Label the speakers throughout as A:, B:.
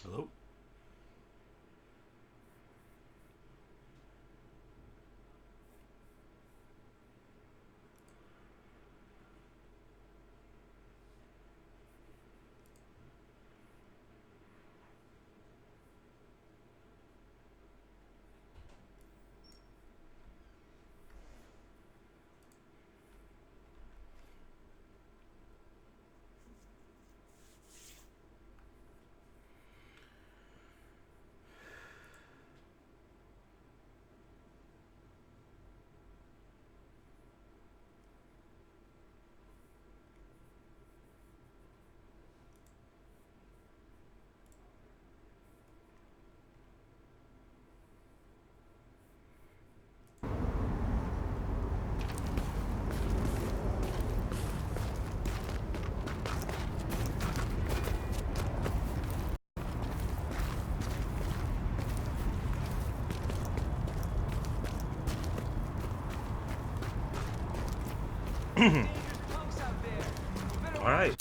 A: Hello? All right.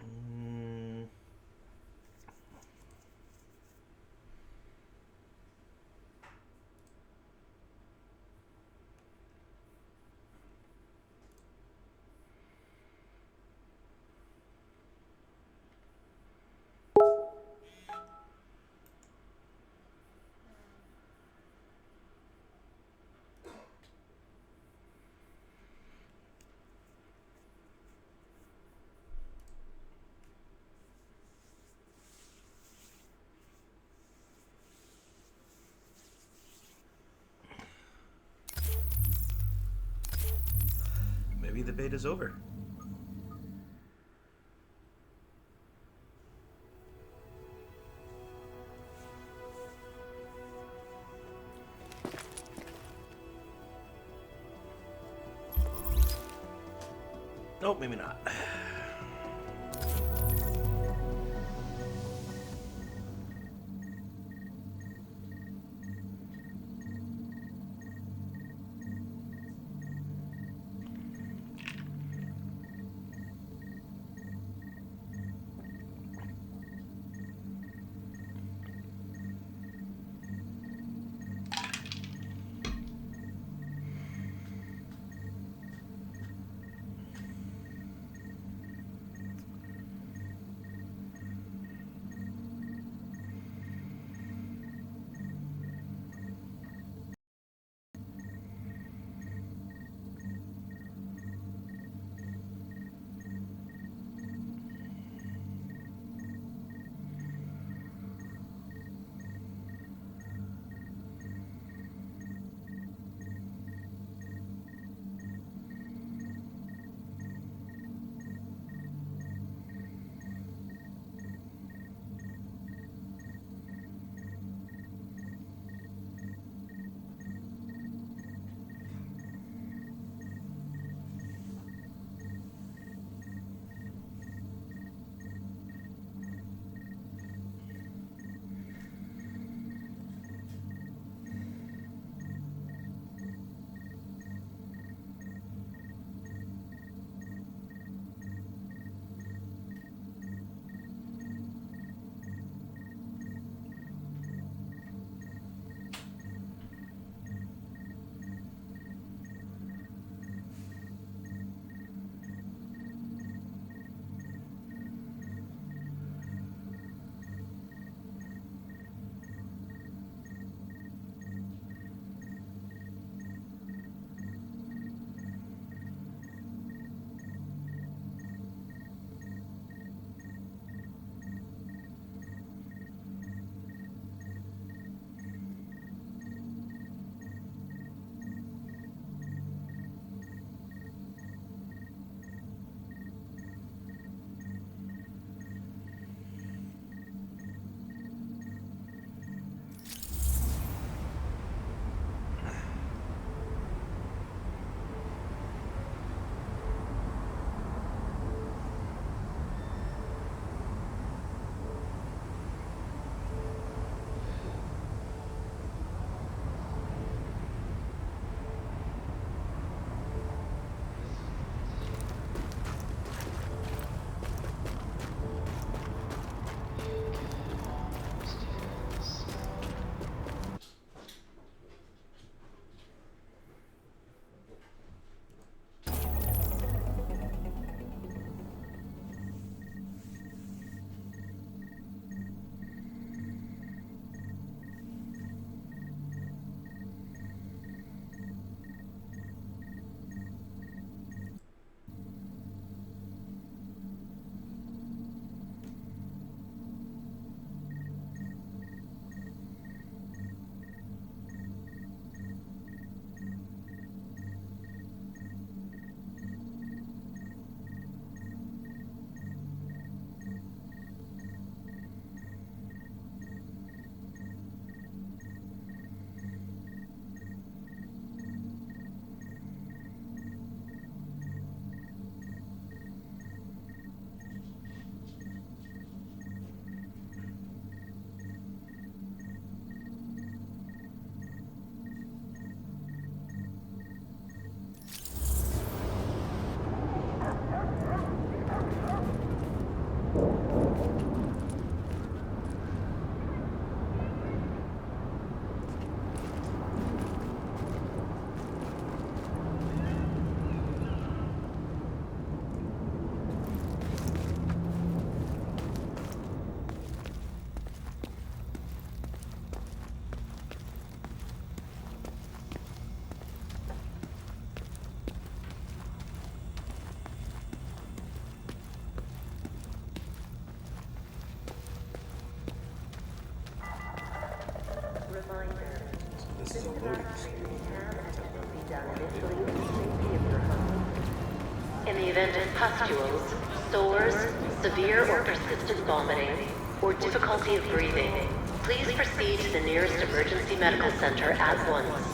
A: Mm, maybe the beta's over. Nope, maybe not. loading screen.
B: In the event of pustules, sores, severe or persistent vomiting, or difficulty of breathing, please proceed to the nearest emergency medical center at once.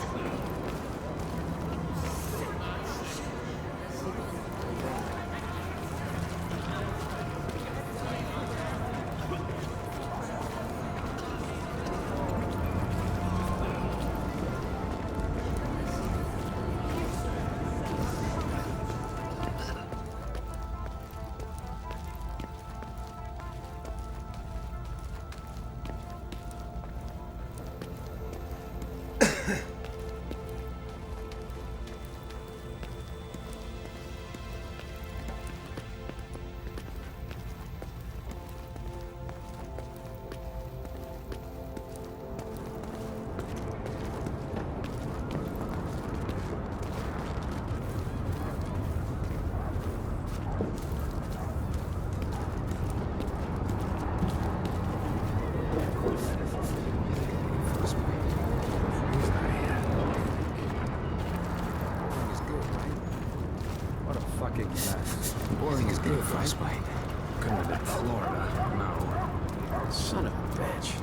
C: Boring is good, frostbite. Couldn't have been Florida. No. Son of a bitch.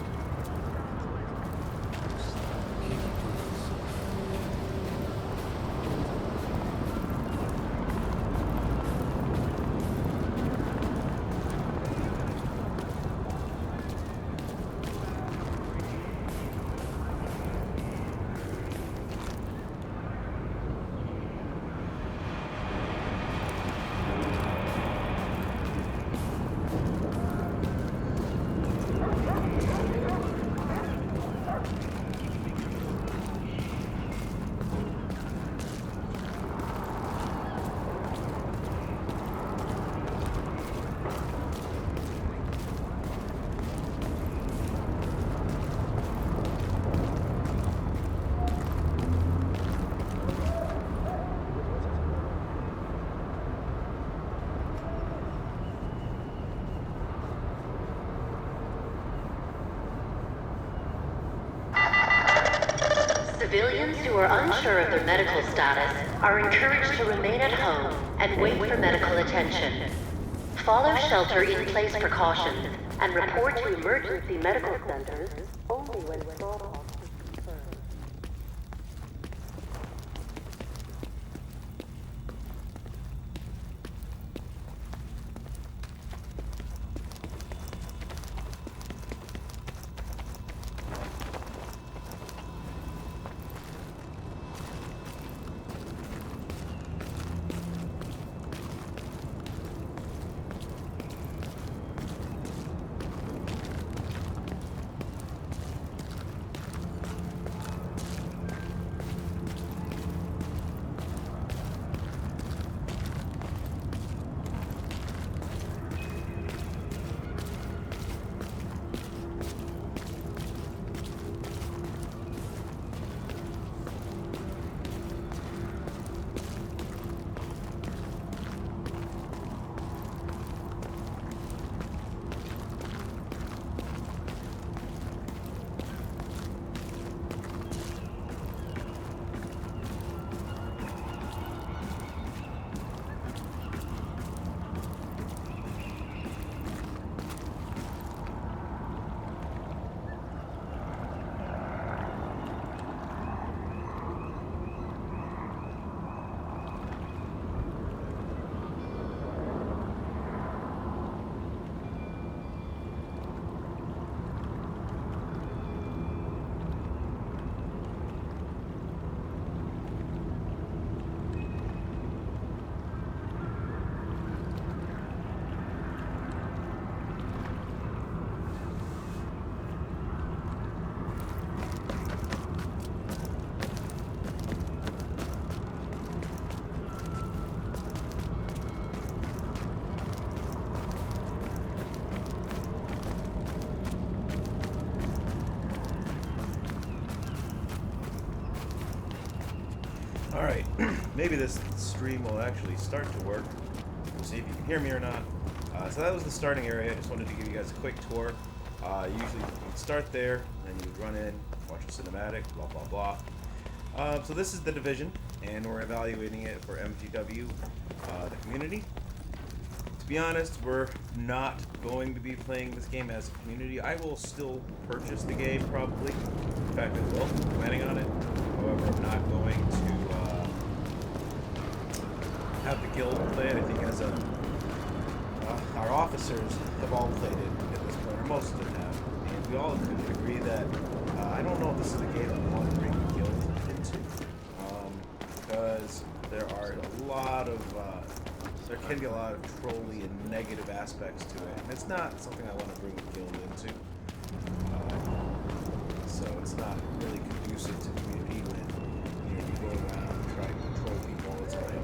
B: Civilians who are unsure of their medical status are encouraged to remain at home and wait for medical attention. Follow shelter-in-place precautions and report to emergency medical centers only when smallpox is confirmed.
A: Alright, maybe this stream will actually start to work. We'll see if you can hear me or not. So that was the starting area. I just wanted to give you guys a quick tour. Usually you would start there, and then you would run in, watch a cinematic, blah blah blah. So this is The Division, and we're evaluating it for MTW, the community. To be honest, we're not going to be playing this game as a community. I will still purchase the game, probably. In fact, I will. I'm planning on it. However, I'm not going to have the guild play it. I think as our officers have all played it at this point, or most of them have. And we all could agree that I don't know if this is a game that we want to bring the guild into. Because there are a lot of... there can be a lot of trolly and negative aspects to it, and it's not something I want to bring the guild into. So it's not really conducive to community when you go around and try to control people all the time,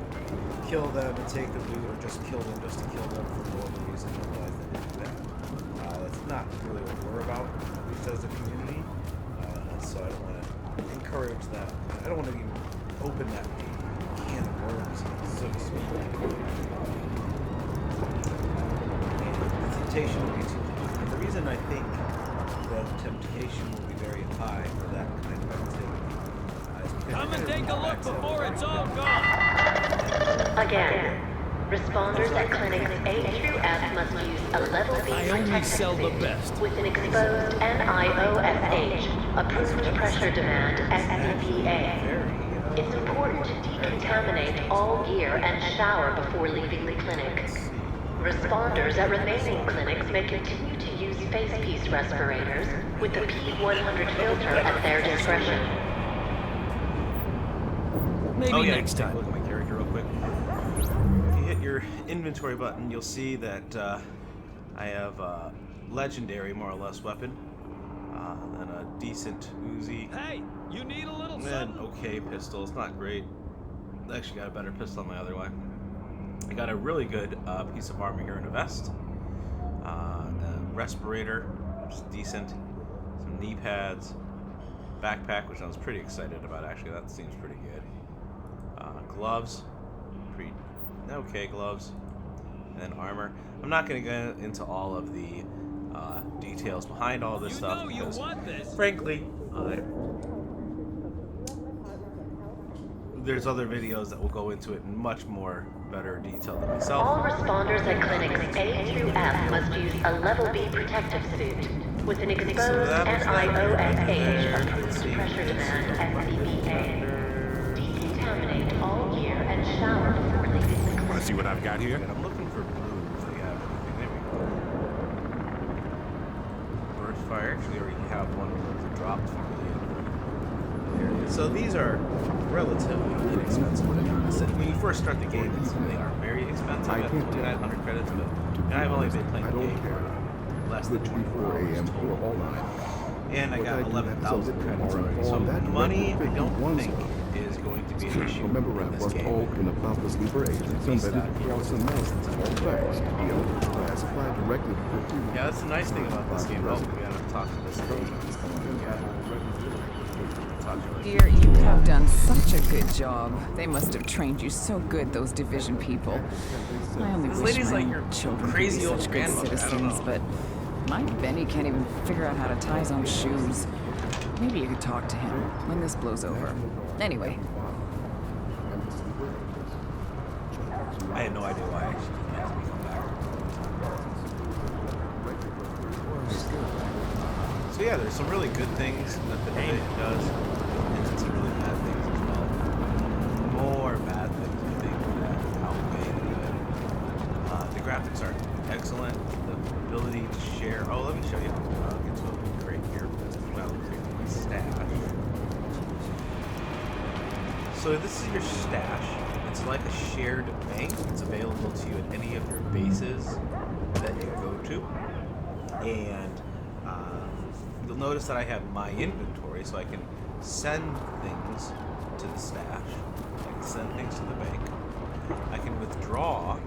A: kill them and take the loot, or just kill them just to kill them for no other reason. Otherwise, they do that. That's not really what we're about, at least as a community. So I don't want to encourage that. I don't want to even open that can of worms, so to speak. The temptation will be too high. And the reason I think the temptation will be very high for that kind of activity is because
D: Come and take a look before it's all gone.
B: Again, responders at clinics A through F must use a level B
D: I only
B: protective
D: sell the
B: suit
D: best.
B: with an exposed NIOSH, approved pressure demand SCBA. It's important to decontaminate all gear and shower before leaving the clinic. Responders at remaining clinics may continue to use face piece respirators with the P100 filter at their discretion.
D: Maybe next
A: Take a
D: time.
A: look at my character real quick. If you hit your inventory button, you'll see that I have a legendary, more or less, weapon. Then a decent Uzi.
D: Hey, you need a little
A: And
D: something?
A: okay pistol. It's not great. I actually got a better pistol on my other one. I got a really good piece of armor here in a vest. A respirator, which is decent. Some knee pads. Backpack, which I was pretty excited about actually. That seems pretty good. Gloves. Pretty okay gloves. And then armor. I'm not going to go into all of the details behind all this
D: You
A: stuff
D: know you
A: because,
D: want this.
A: frankly, there's other videos that will go into it in much more better detail than myself.
B: All responders at clinics A through F must use a level B protective suit with an exposed NIOSH, approved pressure demand SCBA. Decontaminate all gear and shower before leaving the clinic.
E: Want to see what I've got here?
A: And I'm looking for blue if they have anything. There we go. Burst fire. Actually, already have one of those that dropped from the area. So these are relatively inexpensive. When you first start the game, they are very expensive at 2,900 credits, but I've only been playing the game for less than 24 hours total. And I got 11,000 credits already. So money, I don't think, is going to be an issue
F: Remember
A: in
F: when I
A: this
F: was
A: game.
F: open about the sleeper agents, some better to some else. All facts, classified directly for
A: Yeah, that's the nice thing about this game. Oh, we gotta talk to this thing.
G: Dear, you have done such a good job. They must have trained you so good, those division people. I only
A: This
G: wish
A: lady's
G: my
A: like
G: own
A: your
G: children
A: crazy
G: could be
A: old
G: such good
A: grandmother. I don't
G: citizens,
A: know.
G: but my Benny can't even figure out how to tie his own shoes. Maybe you could talk to him when this blows over. Anyway,
A: I had no idea why I actually asked me to come back. So yeah, there's some really good things that the Division does, and then some really bad things as well. More bad things, I think, that outweigh the good. The graphics are excellent. The ability to share. Oh, let me show you. I'll get to a little crate here. Well, my stash. So this is your stash. It's like a shared bank. It's available to you at any of your bases that you go to. And you'll notice that I have my inventory, so I can send things to the stash. I can send things to the bank. I can withdraw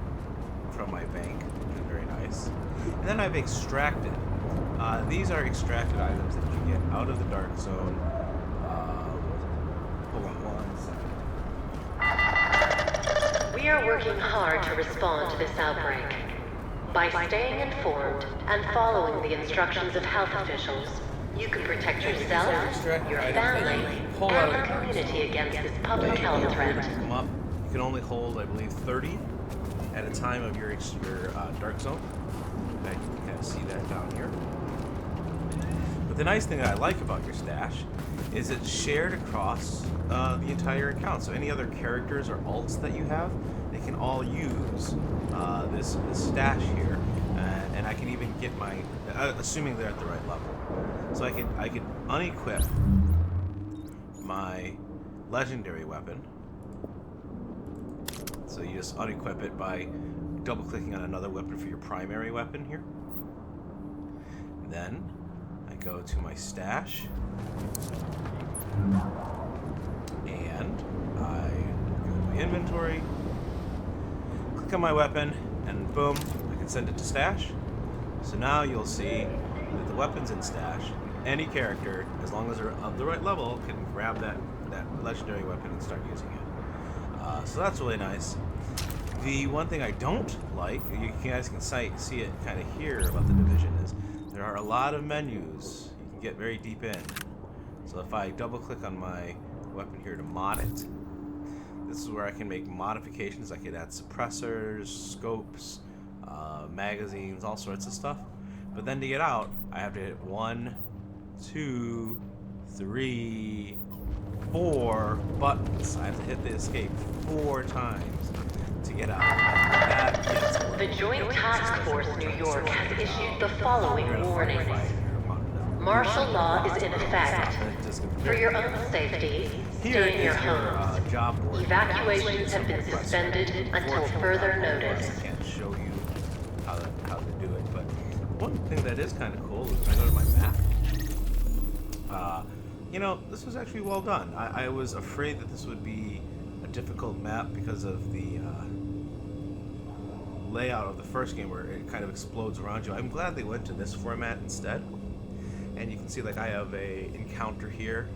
A: from my bank, which is very nice. And then I've extracted. These are extracted items that you get out of the dark zone. Hold on one second.
B: We are working hard to respond to this outbreak. By staying informed and following the instructions of health officials, You can protect yourself, your
A: Items that
B: family,
A: you pull out
B: and
A: of
B: the
A: your
B: community against this public health threat.
A: come up. You can only hold, I believe, 30 at a time of your dark zone. You can kind of see that down here. But the nice thing that I like about your stash is it's shared across the entire account. So any other characters or alts that you have, they can all use this stash here, and I can even get my, assuming they're at the right level. So I could unequip my legendary weapon. So you just unequip it by double-clicking on another weapon for your primary weapon here. Then I go to my stash, and I go to my inventory, click on my weapon, and boom, I can send it to stash. So now you'll see that the weapon's in stash. Any character, as long as they're of the right level, can grab that legendary weapon and start using it. So that's really nice. The one thing I don't like, you guys can see it kind of here about the Division, is there are a lot of menus you can get very deep in. So if I double click on my weapon here to mod it, this is where I can make modifications. I could add suppressors, scopes, magazines, all sorts of stuff. But then to get out, I have to hit 1, 2, 3, 4 buttons. I have to hit the escape 4 times to get out. That gets
B: The Joint Task Force New York has issued the following warnings. Martial law is in effect. For your own safety, stay in your homes.
A: Job board.
B: Evacuations have been suspended until further notice.
A: I can't show you how to do it, but one thing that is kind of cool is when I go to my map. You know, this was actually well done. I was afraid that this would be a difficult map because of the layout of the first game where it kind of explodes around you. I'm glad they went to this format instead. And you can see, like, I have a encounter here.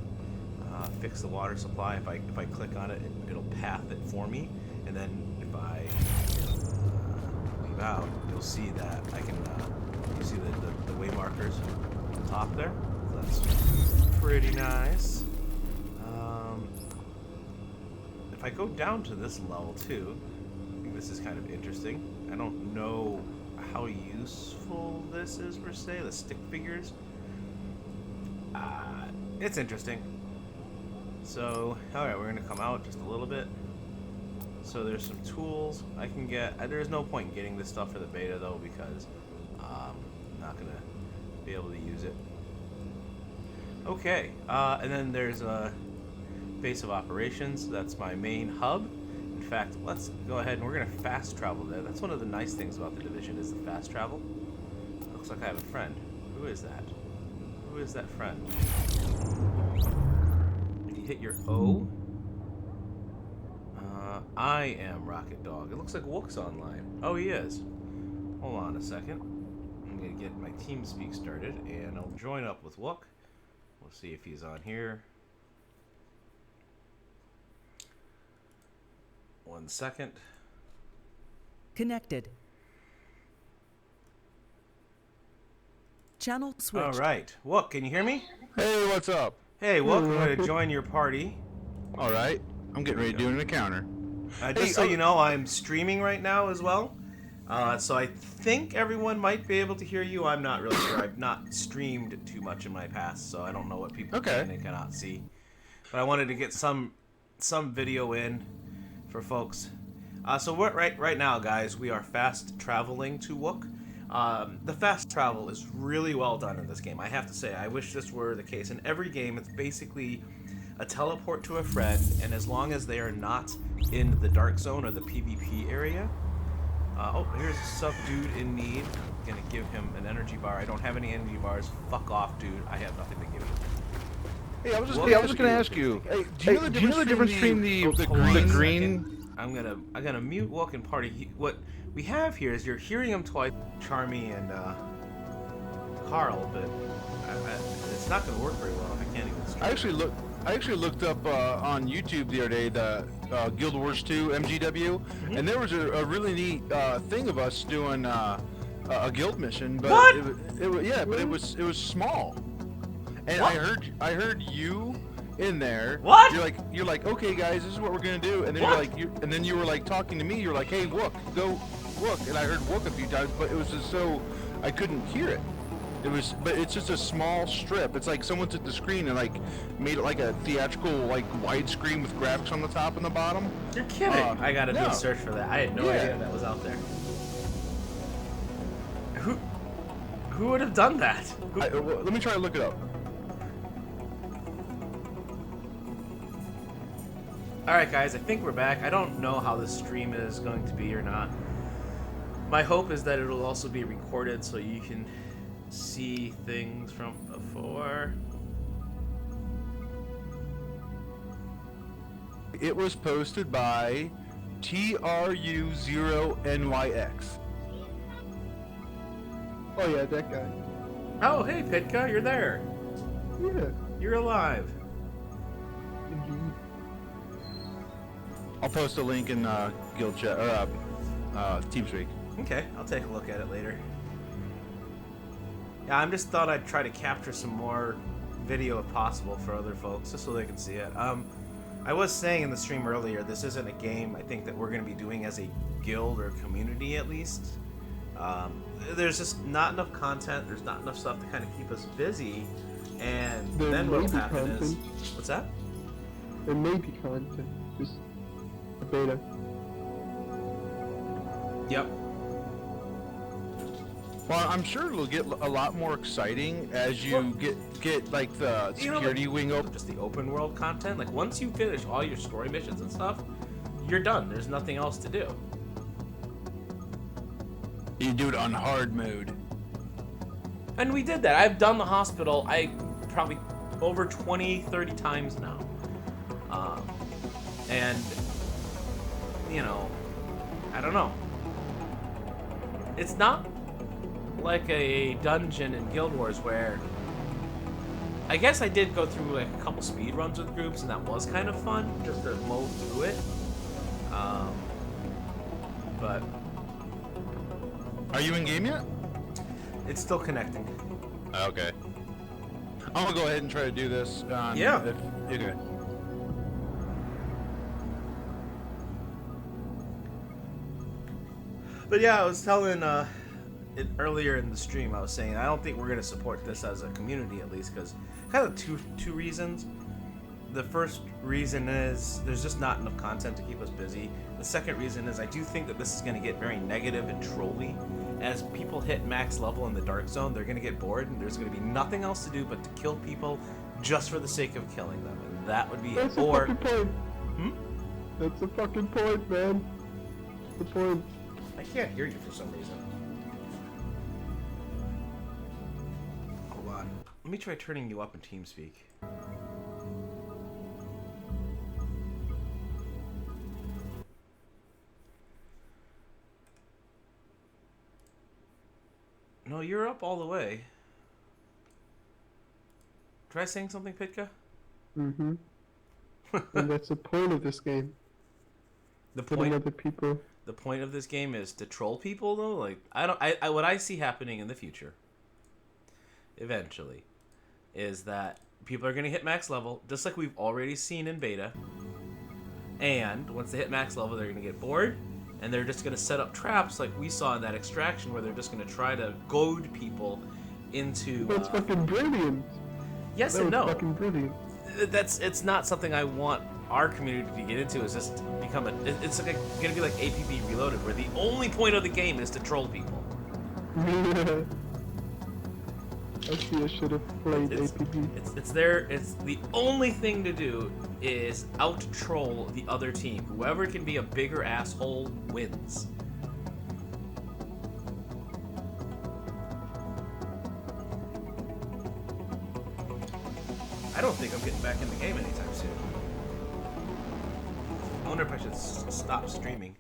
A: Fix the water supply. If I click on it, it'll path it for me. And then if I leave out, you'll see that I can. You see the way markers on the top there. So that's pretty nice. If I go down to this level too, I think this is kind of interesting. I don't know how useful this is per se. The stick figures. It's interesting. So, alright, we're going to come out just a little bit. So there's some tools I can get. There's no point in getting this stuff for the beta though, because I'm not going to be able to use it. Okay, and then there's a base of operations. That's my main hub. In fact, let's go ahead and we're going to fast travel there. That's one of the nice things about the Division is the fast travel. Looks like I have a friend. Who is that? Who is that friend? If you hit your O, I am Rocket Dog. It looks like Wook's online. Oh, he is. Hold on a second. I'm going to get my TeamSpeak started, and I'll join up with Wook. We'll see if he's on here. 1 second.
E: Connected. Channel switched.
A: All right. Wook, can you hear me?
F: Hey, what's up?
A: Hey, Wook, I'm going to join your party.
F: All right, I'm getting ready to do an encounter.
A: Just so you know, I'm streaming right now as well. So I think everyone might be able to hear you. I'm not really sure. I've not streamed too much in my past, so I don't know what people can and cannot see. But I wanted to get some video in for folks. So we're right now, guys, we are fast traveling to Wook. The fast travel is really well done in this game. I have to say, I wish this were the case. In every game, it's basically a teleport to a friend, and as long as they are not in the dark zone or the PvP area. Oh, here's a sub dude in need. I'm gonna give him an energy bar. I don't have any energy bars. Fuck off, dude. I have nothing to give you.
F: Hey, I was just gonna ask you. Hey, do you know the difference between the green?
A: I'm gonna mute Wook and party. What we have here is you're hearing them twice, Charmy and Carl, but it's not gonna work very well. I can't even stream.
F: I actually looked up on YouTube the other day the Guild Wars 2 MGW, and there was a really neat thing of us doing a guild mission, but
A: what?
F: It was small. And
A: What?
F: I heard you in there.
A: What?
F: You're like, okay, guys, this is what we're gonna do. And then
A: What?
F: you were like talking to me. You're like, hey, Wook, go Wook. And I heard Wook a few times, but it was just so I couldn't hear it. But it's just a small strip. It's like someone took the screen and like made it like a theatrical like widescreen with graphics on the top and the bottom.
A: You're kidding. I gotta do
F: no.
A: a search for that. I had no
F: Yeah.
A: idea that was out there. Who would have done that?
F: Well, let me try to look it up.
A: Alright guys, I think we're back. I don't know how the stream is going to be or not. My hope is that it'll also be recorded so you can see things from before.
F: It was posted by TRU0NYX.
E: Oh yeah, that guy.
A: Oh, hey Pitka, you're there.
E: Yeah.
A: You're alive.
E: Indeed.
F: I'll post a link in Guild Chat or TeamSpeak.
A: Okay, I'll take a look at it later. Yeah, I just thought I'd try to capture some more video if possible for other folks, just so they can see it. I was saying in the stream earlier, this isn't a game I think that we're going to be doing as a guild or community at least. There's just not enough content, there's not enough stuff to kind of keep us busy, and
E: There
A: then
E: may
A: what'll
E: be
A: happen is...
E: content.
A: What's that?
E: There may be content. Just a beta.
A: Yep.
F: Well, I'm sure it'll get a lot more exciting as you get like the
A: You know,
F: security wing open.
A: Just the open world content. Like, once you finish all your story missions and stuff, you're done. There's nothing else to do.
F: You do it on hard mode.
A: And we did that. I've done the hospital, probably over 20, 30 times now. And, you know, I don't know. It's not like a dungeon in Guild Wars where... I guess I did go through like a couple speed runs with groups, and that was kind of fun, just to mow through it. But
F: Are you in game yet?
A: it's still connecting.
F: Okay. I'm gonna go ahead and try to do this.
A: Yeah.
F: Okay.
A: But yeah, I was telling it earlier in the stream. I was saying I don't think we're gonna support this as a community, at least, because kind of two reasons. The first reason is there's just not enough content to keep us busy. The second reason is I do think that this is going to get very negative and trolly. As people hit max level in the Dark Zone, they're going to get bored, and there's going to be nothing else to do but to kill people just for the sake of killing them, and that would be
E: That's
A: it.
E: the
A: Or
E: fucking point.
A: Hmm?
E: That's the fucking point, man. That's the point.
A: I can't hear you for some reason. Hold on. Let me try turning you up in TeamSpeak. No, you're up all the way. Try saying something, Pitka?
E: Mm-hmm. And that's the point of this game.
A: The
E: Putting
A: point
E: other people.
A: the point of this game is to troll people, though. Like, I what I see happening in the future, eventually, is that people are gonna hit max level, just like we've already seen in beta. And once they hit max level, they're gonna get bored, and they're just gonna set up traps like we saw in that extraction, where they're just gonna try to goad people into.
E: That's fucking brilliant.
A: Yes
E: That
A: and
E: was
A: no.
E: fucking brilliant.
A: It's not something I want our community to get into. Is just become it's like gonna be like APB Reloaded, where the only point of the game is to troll people.
E: I see I should have played APB.
A: It's the only thing to do is out troll the other team. Whoever can be a bigger asshole wins. I don't think I'm getting back in the game anytime soon. I wonder if I should stop streaming.